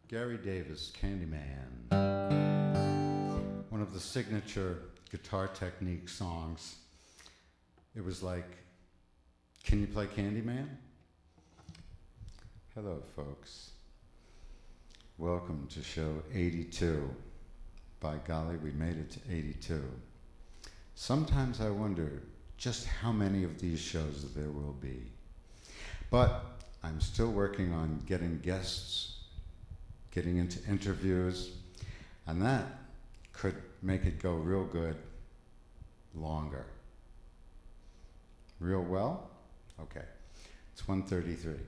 Gary Davis, CANDYMAN. One of the signature guitar technique songs. It was like, can you play CANDYMAN? Hello, folks. Welcome to show 82. By golly, we made it to 82. Sometimes I wonder just how many of these shows there will be. But I'm still working on getting guests, getting into interviews, and that could make it go real good longer. Real well? Okay. It's 1:33.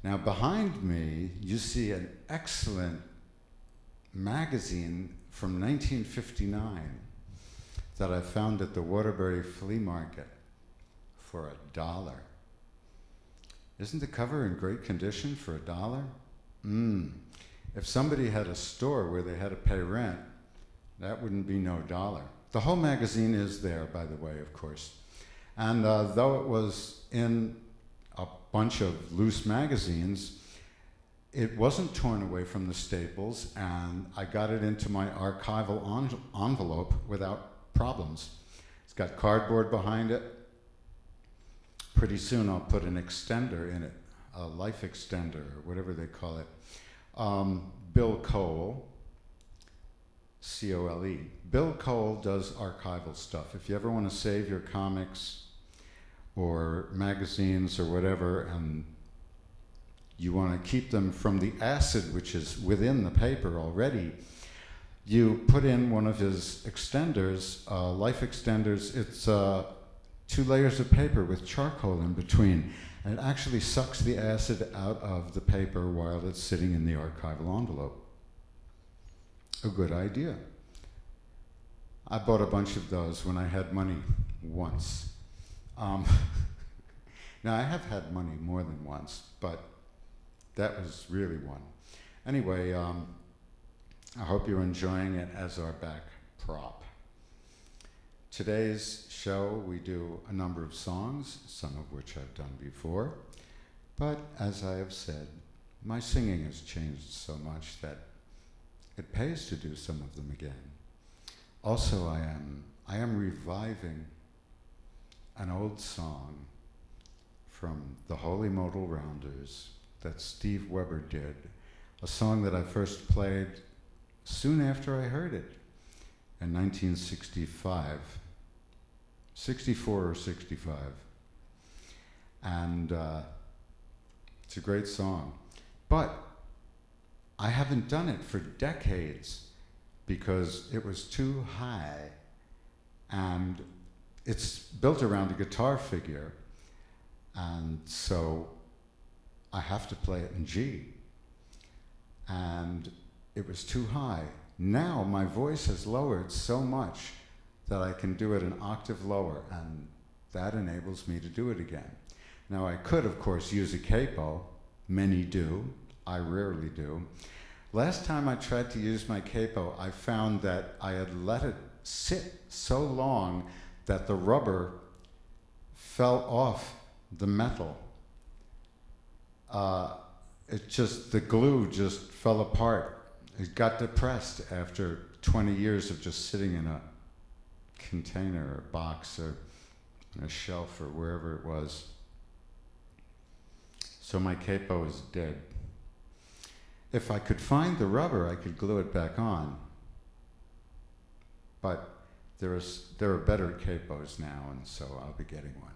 Now behind me, you see an excellent magazine from 1959 that I found at the Waterbury Flea Market for $1. Isn't the cover in great condition for $1? If somebody had a store where they had to pay rent, that wouldn't be no $1. The whole magazine is there, by the way, of course. And though it was in a bunch of loose magazines, it wasn't torn away from the staples, and I got it into my archival envelope without problems. It's got cardboard behind it. Pretty soon I'll put an extender in it, a life extender, or whatever they call it. Bill Cole, C-O-L-E. Bill Cole does archival stuff. If you ever want to save your comics or magazines or whatever, and you want to keep them from the acid which is within the paper already, you put in one of his extenders, life extenders. It's 2 layers of paper with charcoal in between. And it actually sucks the acid out of the paper while it's sitting in the archival envelope. A good idea. I bought a bunch of those when I had money once. Now I have had money more than once, but that was really one. Anyway, I hope you're enjoying it as our back prop. Today's show, we do a number of songs, some of which I've done before, but as I have said, my singing has changed so much that it pays to do some of them again. Also, I am reviving an old song from the Holy Modal Rounders that Steve Weber did, a song that I first played soon after I heard it in 1965. 64 or 65. And it's a great song. But I haven't done it for decades because it was too high, and it's built around a guitar figure, and so I have to play it in G. And it was too high. Now my voice has lowered so much that I can do it an octave lower, and that enables me to do it again. Now I could, of course, use a capo. Many do. I rarely do. Last time I tried to use my capo, I found that I had let it sit so long that the rubber fell off the metal. The glue just fell apart. It got depressed after 20 years of just sitting in a container or box or on a shelf or wherever it was. So my capo is dead. If I could find the rubber, I could glue it back on. But there are better capos now, and so I'll be getting one.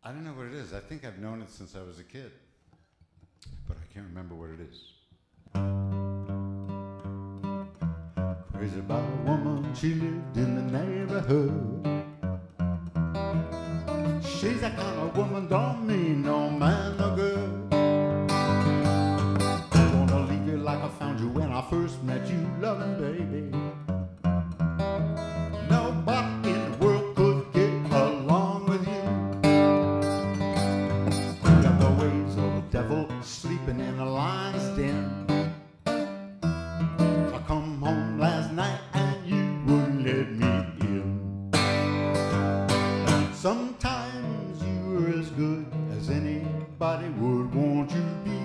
I don't know what it is. I think I've known it since I was a kid, but I can't remember what it is. Crazy about a woman, she lived in the neighborhood. She's that kind of woman, don't mean no man no good. I wanna leave you like I found you when I first met you, loving baby. Nobody in the Sometimes you're as good as anybody would want you to be.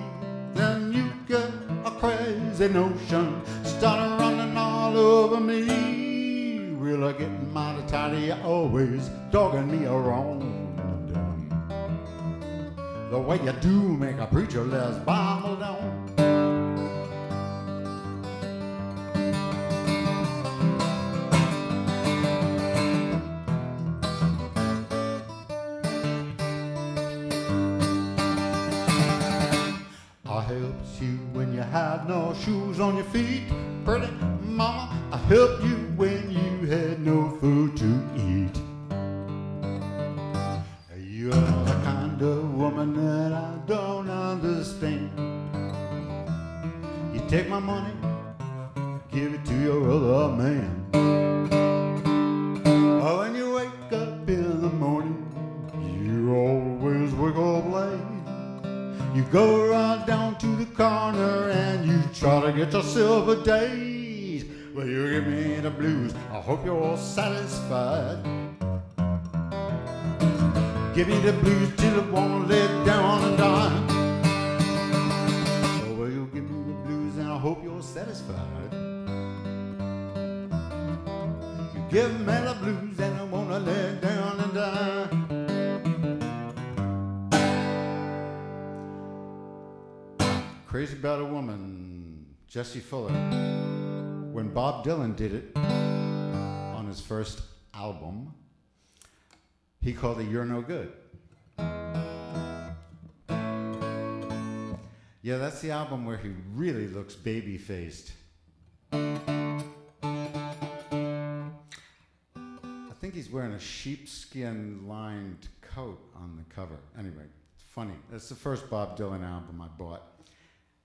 Then you get a crazy notion, start running all over me. Really getting mighty tired of you always dogging me around. The way you do make a preacher less Bible down. I helped you when you had no shoes on your feet, pretty mama. I helped you when you had no food to eat. You're the kind of woman that I don't understand. You take my money, give it to your other man. Oh, when you wake up in the morning, you always wake up late. You go right down to the corner and you try to get yourself a date. Well, you give me the blues, I hope you're all satisfied. Give me the blues till I wanna lay down and die. Oh, well, you give me the blues and I hope you're satisfied. You give me the blues and I wanna lay down and die. Crazy About a Woman, Jesse Fuller. When Bob Dylan did it on his first album, he called it You're No Good. Yeah, that's the album where he really looks baby-faced. I think he's wearing a sheepskin-lined coat on the cover. Anyway, it's funny. That's the first Bob Dylan album I bought.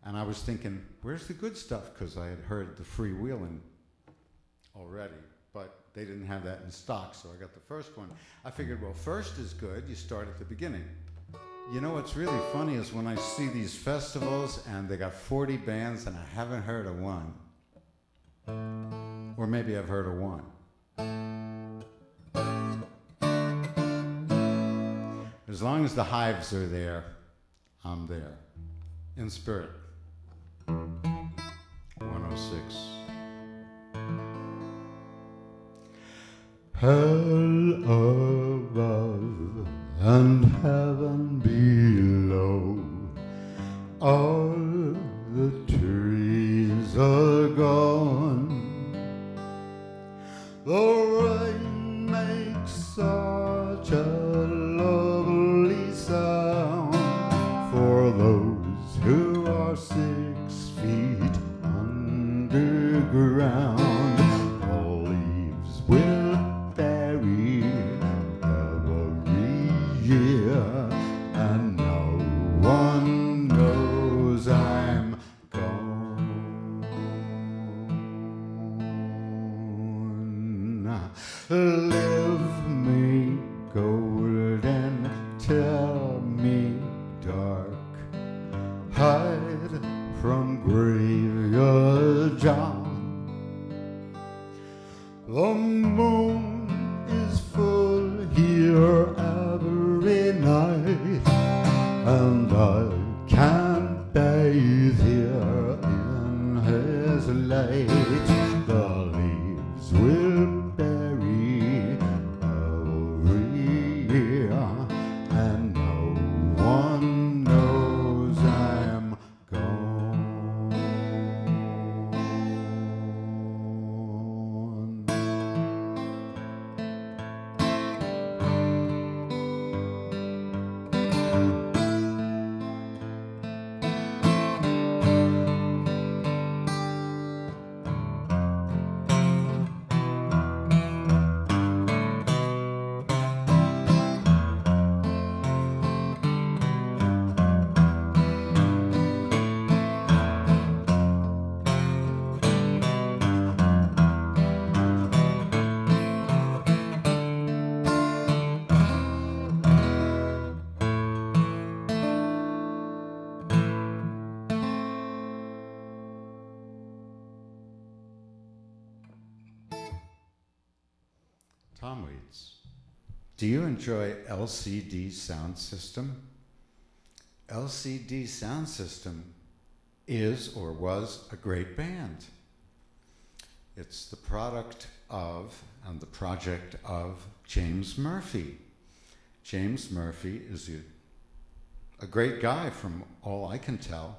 And I was thinking, where's the good stuff? Because I had heard the Freewheelin' already. But they didn't have that in stock, so I got the first one. I figured, well, first is good. You start at the beginning. You know what's really funny is when I see these festivals and they got 40 bands and I haven't heard of one. Or maybe I've heard of one. As long as the Hives are there, I'm there. In spirit. 106. Hell above and heaven below, all the trees are gone. The rain makes such a lovely sound for those who are 6 feet underground. The leaves will bury every year, and no one knows I'm gone. Live me golden, tell me dark, hide from graveyard John. The moon is full here every night, and I can't bathe here in his light. The leaves will bury every year, and no one knows I'm gone. Tom Waits. Do you enjoy LCD Sound System? LCD Sound System is or was a great band. It's the product of and the project of James Murphy. James Murphy is a great guy from all I can tell.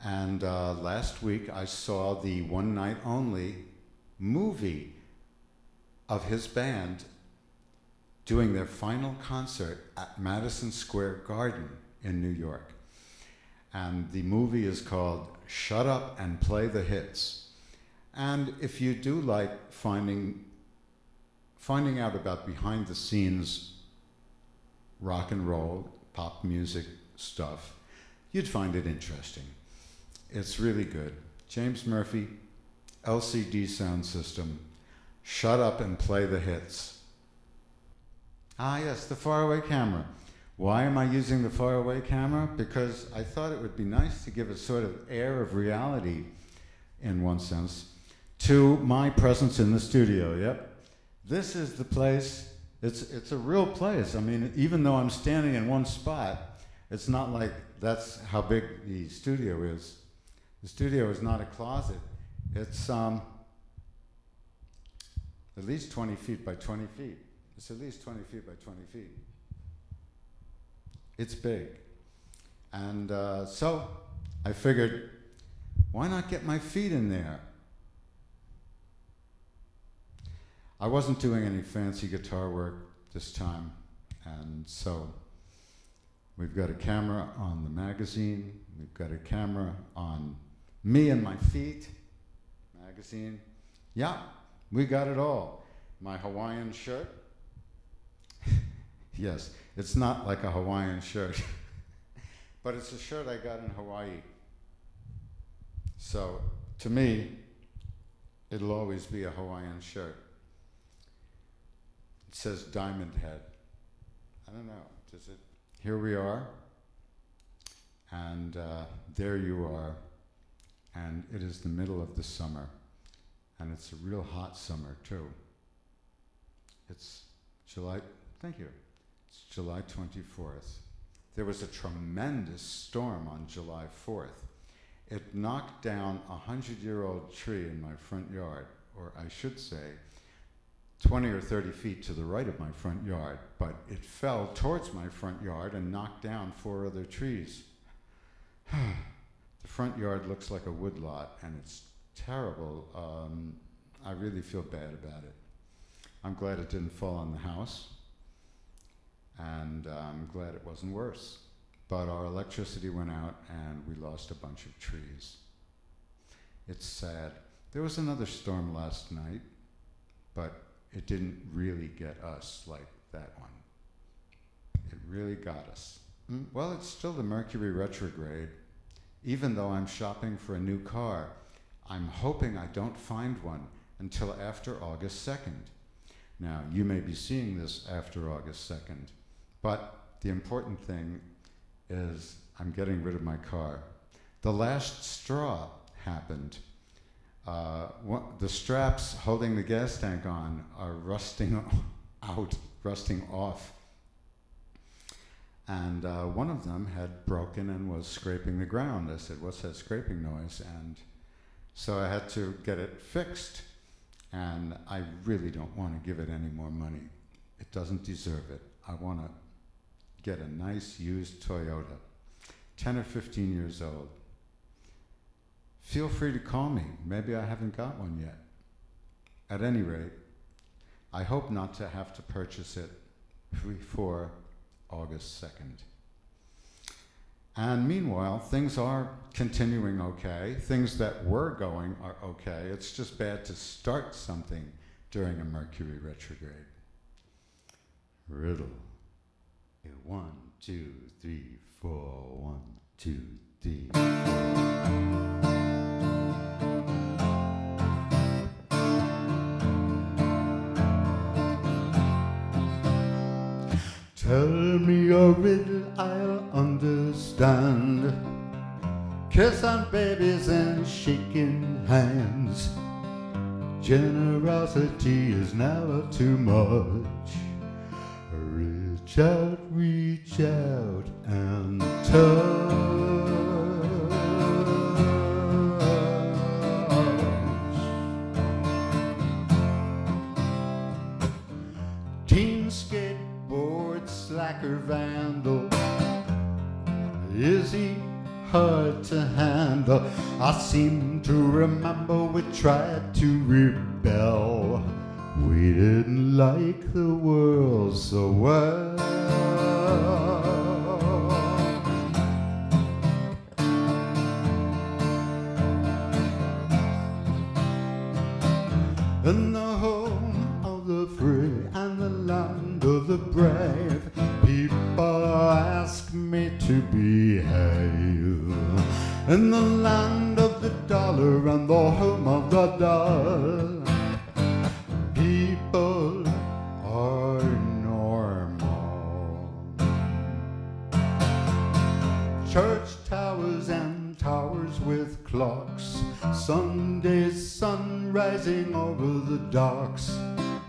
And last week I saw the one night only movie of his band doing their final concert at Madison Square Garden in New York. And the movie is called Shut Up and Play the Hits. And if you do like finding out about behind the scenes rock and roll, pop music stuff, you'd find it interesting. It's really good. James Murphy, LCD Sound System, Shut Up and Play the Hits. Ah yes, the faraway camera. Why am I using the faraway camera? Because I thought it would be nice to give a sort of air of reality, in one sense, to my presence in the studio. Yep. This is the place. It's a real place. I mean, even though I'm standing in one spot, it's not like that's how big the studio is. The studio is not a closet. It's at least 20 feet by 20 feet. It's at least 20 feet by 20 feet. It's big. And so I figured, why not get my feet in there? I wasn't doing any fancy guitar work this time, and so we've got a camera on the magazine, we've got a camera on me and my feet, magazine. Yeah, we got it all. My Hawaiian shirt. Yes, it's not like a Hawaiian shirt, but it's a shirt I got in Hawaii. So, to me, it'll always be a Hawaiian shirt. It says Diamond Head. I don't know, does it? Here we are, and there you are, and it is the middle of the summer, and it's a real hot summer too. It's July, thank you. It's July 24th. There was a tremendous storm on July 4th. It knocked down a 100-year-old tree in my front yard, or I should say 20 or 30 feet to the right of my front yard, but it fell towards my front yard and knocked down 4 other trees. The front yard looks like a woodlot, and it's terrible. I really feel bad about it. I'm glad it didn't fall on the house, and I'm glad it wasn't worse. But our electricity went out, and we lost a bunch of trees. It's sad. There was another storm last night, but it didn't really get us like that one. It really got us. Well, it's still the Mercury retrograde. Even though I'm shopping for a new car, I'm hoping I don't find one until after August 2nd. Now, you may be seeing this after August 2nd, but the important thing is I'm getting rid of my car. The last straw happened. The straps holding the gas tank on are rusting out, rusting off. And one of them had broken and was scraping the ground. I said, what's that scraping noise? And so I had to get it fixed. And I really don't want to give it any more money. It doesn't deserve it. I want to get a nice used Toyota, 10 or 15 years old. Feel free to call me. Maybe I haven't got one yet. At any rate, I hope not to have to purchase it before August 2nd. And meanwhile, things are continuing okay. Things that were going are okay. It's just bad to start something during a Mercury retrograde. Riddle. 1, 2, 3, 4. 1, 2, 3, 4. Tell me a riddle, I'll understand. Kiss on babies and shaking hands. Generosity is never too much. reach out and touch. Teen skateboard slacker vandal, is he hard to handle? I seem to remember we tried to rebel. We didn't like the world so well. In the home of the free and the land of the brave, people ask me to behave. In the land of the dollar and the home of the doll, people are normal. Church towers and towers with clocks, Sunday's sun rising over the docks.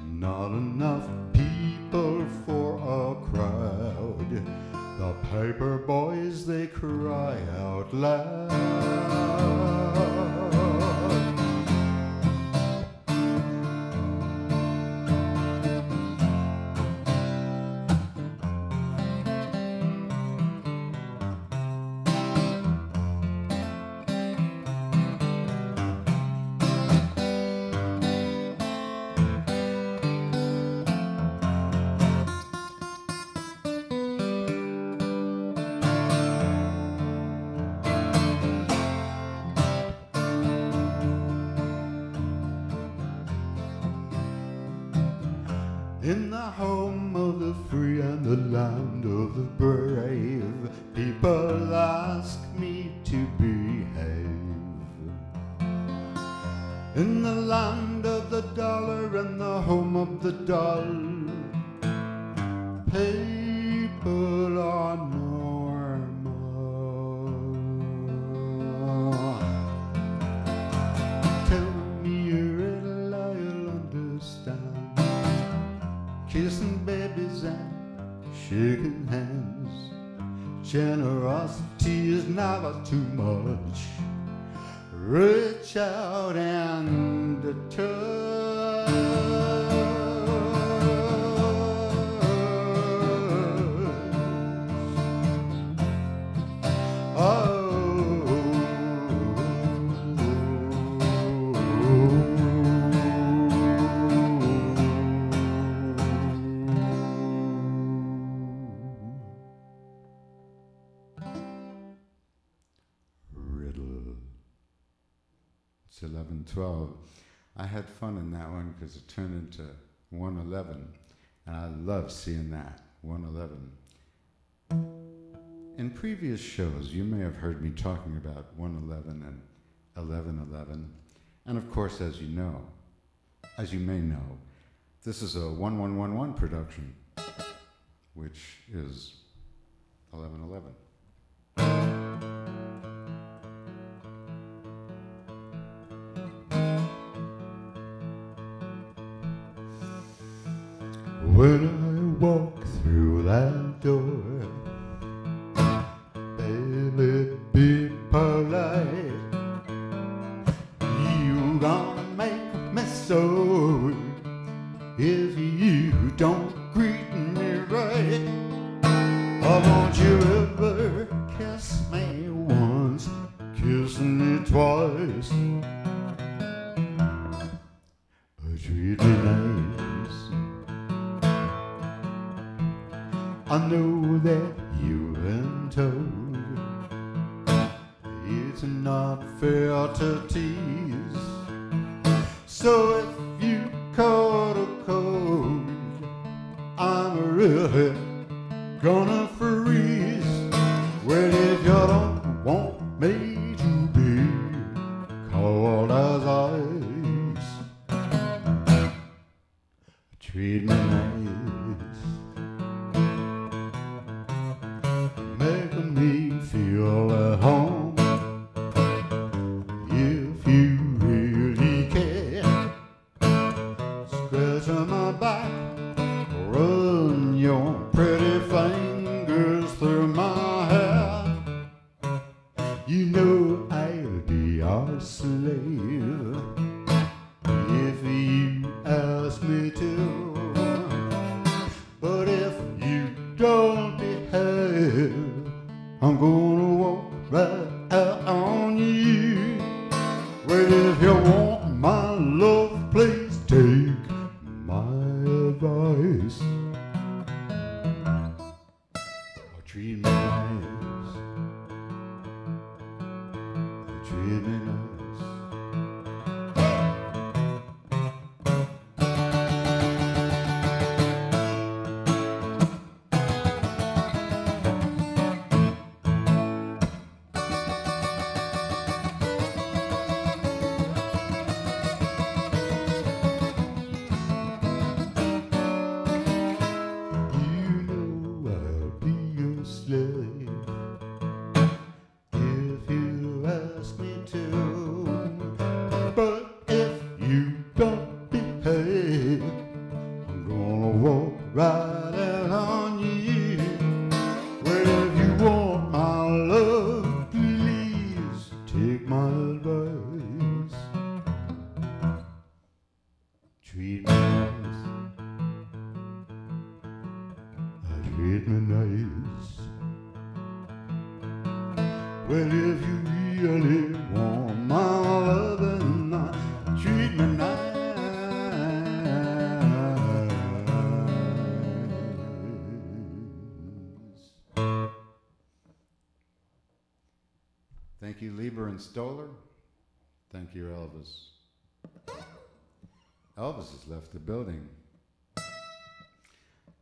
Not enough people for a crowd. The paper boys, they cry out loud. In the home of the free and the land of the brave, people ask me to behave. In the land of the dollar and the home of the doll, people are normal. Tell me a riddle, I'll understand. Kissing babies and shaking hands. Generosity is never too much. Reach out and touch. Oh. It's 11:12. I had fun in that one because it turned into 111, and I love seeing that, 111. In previous shows, you may have heard me talking about 111 and 1111, and of course, as you may know, this is a 1111 production, which is 1111. When I walk through that door, baby, be polite. You gonna make me so if you don't greet me right. Oh, don't you ever kiss me once, kiss me twice. Treat me nice. I know that you've been told it's not fair to tease. So if you caught a cold, I'm really gonna freeze. Well, if you don't want me to be cold as ice, treat me nice. Making me feel at home. If you really care, scratch on my back, run your pretty pretty fingers through my hair. You know I'll be your slave if you ask me to. But if you don't behave, I'm gonna walk right out on you. Well, if you want my love, please take my advice. Treat me nice. Treat me nice. Well, if you really want my loving, treat me nice. Thank you, Lieber&Stoller. Thank you, Elvis. Elvis has left the building.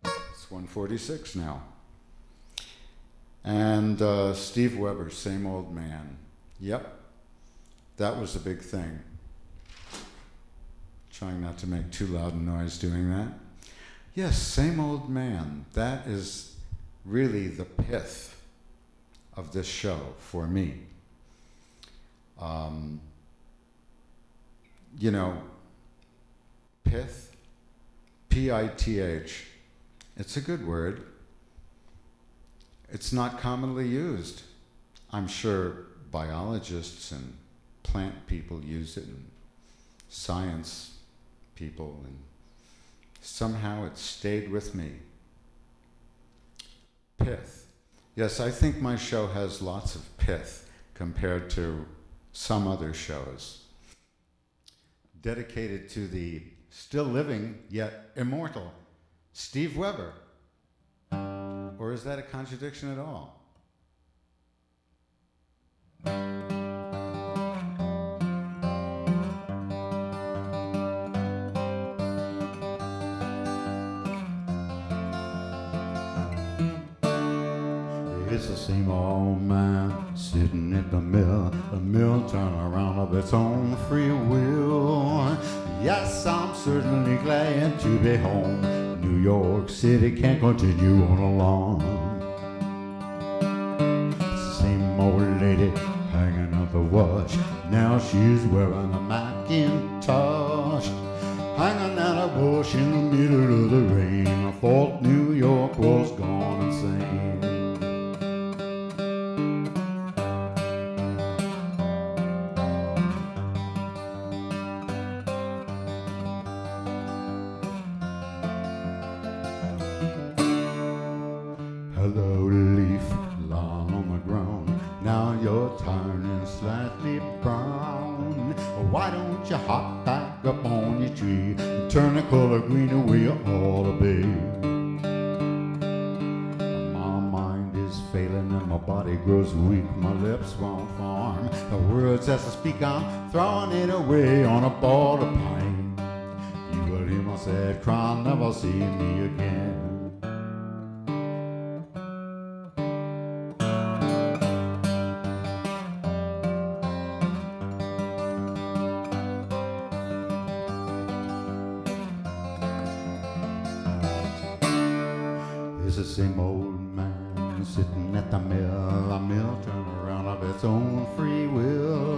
It's 1:46 now. And Steve Weber, Same Old Man. Yep, that was a big thing. Trying not to make too loud a noise doing that. Yes, Same Old Man. That is really the pith of this show for me. You know, pith, P-I-T-H, it's a good word. It's not commonly used. I'm sure biologists and plant people use it, and science people, and somehow it stayed with me. Pith. Yes, I think my show has lots of pith compared to some other shows. Dedicated to the still living yet immortal Steve Weber. Or is that a contradiction at all? It's the same old man sitting at the mill turn around of its own free will. Yes, I'm certainly glad to be home. New York City can't continue on along. It's the same old lady hanging up the watch. Now she's wearing a Macintosh, hanging out a bush in the middle of the rain. I thought New York was gone insane. Color green the way you ought to be. My mind is failing and my body grows weak. My lips won't form the words as I speak. I'm throwing it away on a ball of pine. You will hear my sad cry, never see me again. It's the same old man sitting at the mill turn around of its own free will.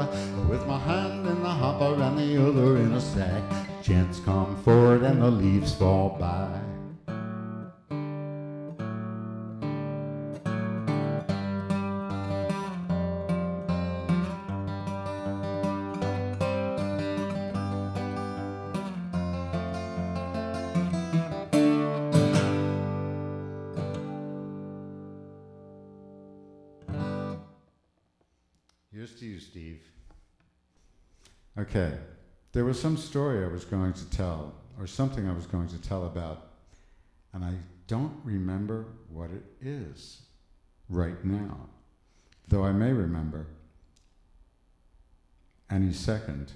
With my hand in the hopper and the other in a sack, chance come forward and the leaves fall by. Here's to you, Steve. Okay, there was some story I was going to tell, or something I was going to tell about, and I don't remember what it is right now, though I may remember any second.